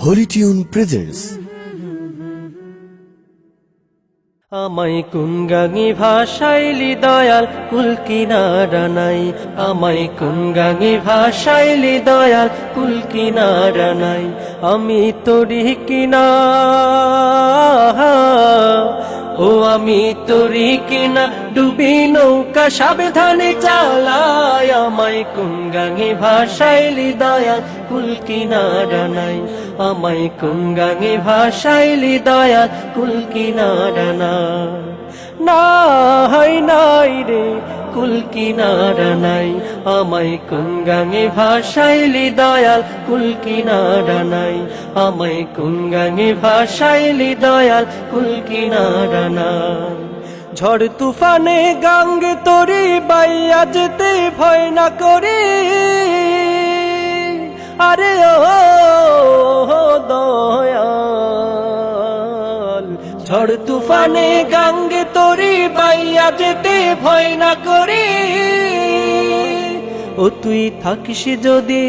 Holy Tune presents আমায় কোন গাঙি ভাষাইলি দয়াল কুল কিনারা নাই, আমায় কোন গাঙি ভাষাইলি দয়াল কুল কিনারা নাই। আমি তোরি কিনা, ও আমি তোরি কিনা ডুবি নৌকা সাবধানে চালাই। আমায় কোন গাঙি ভাষাইলি দয়াল কুল কিনারা নাই, আমায় কোন গাঙি ভাষাইলি দয়াল কুল কিনারা নাই নাই রে কুল কিনারা নাই। আমায় কোন গাঙে ভাষাইলি দয়াল কুল কিনারা নাই, আমায় কোন গাঙে ভাষাইলি দয়াল কুল কিনারা নাই। ঝড় তুফানে গাঙ্গে তোরি বাইয়া যেতে ভয় না করি, আরে ও দয়াল। ঝড় তুফানে গাঙ্গে তোরি বাইয়া যেতে ভয় না করি, ও তুই থাকিস যদি,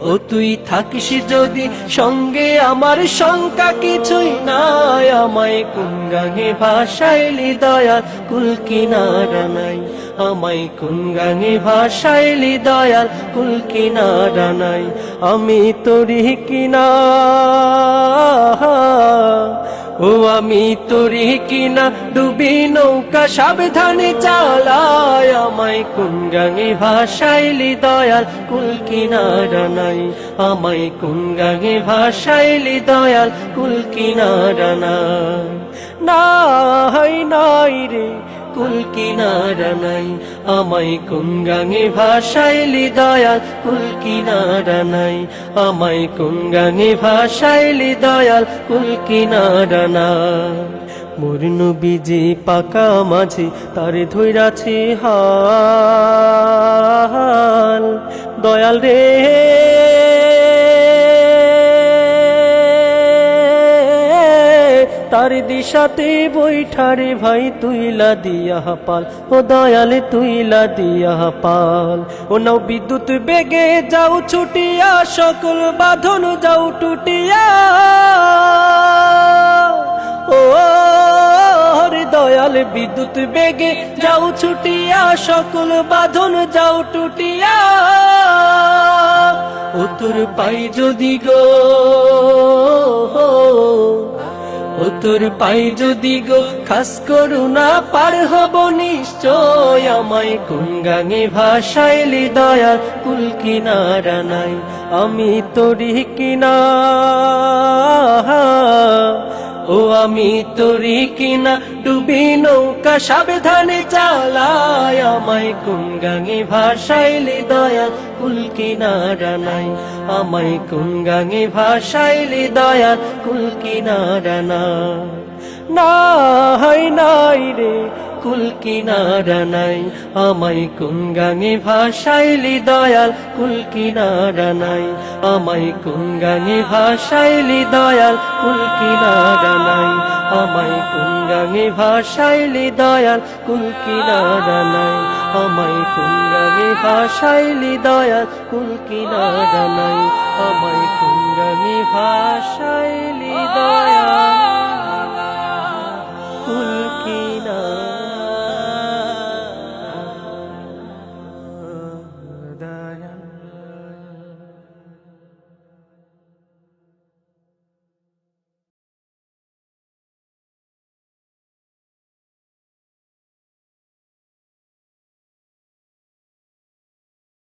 ও তুই থাকিস যদি সঙ্গে আমার শঙ্কা কিছুই নাই। আমায় কোন গাঙে ভাষাইলি দয়াল কুল কিনারা নাই, আমায় কোন গাঙে ভাষাইলি দয়াল কুল কিনারা নাই। আমি তোরি কিনা, ও আমি তোরি কিনা ডুবি নৌকা সাবধানে চালাই। আমায় কোন গাঙে ভাষাইলি দয়াল কুল কিনারা নাই, আমায় কোন গাঙে ভাষাইলি দয়াল কুল কিনারা নাই। নাই নাই রে কুল কিনারা নাই, আমায় কোন গাঙে ভাষাইলি দয়াল কুল কিনারা নাই, আমায় কোন গাঙে ভাষাইলি দয়াল কুল কিনারা নাই। মোর নবীজি পাকা মাঝি তারে ধইরাছি হাল, দয়াল রে তার দিশাতে বৈঠারে ভাই তুইলা দিয়া পাল, ও দয়ালে তুইলা দিয়া পাল। ও নাও বিদ্যুৎ বেগে যাও ছুটিয়া, সকল বাঁধন যাও টুটিয়া, ও দয়াল বিদ্যুৎ বেগে যাও ছুটিয়া, সকল বাঁধন যাও টুটিয়া। ও তোর পাই যদি গো, ও তোর পাই যদি গো খাস করুণা পার হব নিশ্চয়। আমায় কোন গাঙে ভাষাইলি দয়াল কুল কিনারা নাই, আমি তোরি কিনা, ও আমি তোরি কিনা ডুবি নৌকা সাবধানে চালাই। আমায় কোন গাঙে ভাষাইলি দয়াল কুল কিনারা নাই, আমায় কোন গাঙে ভাষাইলি দয়াল কুল কিনারা নাই। নাই নাই রে কুল কিনারা নাই, আমায় কোন গাঙে ভাষাইলি দয়াল কুল কিনারা নাই, আমায় কোন গাঙে ভাষাইলি দয়াল কুল কিনারা নাই, আমায় কোন গাঙে ভাষাইলি দয়াল কুল কিনারা নাই, আমায় কোন গাঙে ভাষাইলি দয়াল কুল কিনারা নাই, আমায় কোন গাঙে ভাষাইলি দয়াল কুল কিনারা।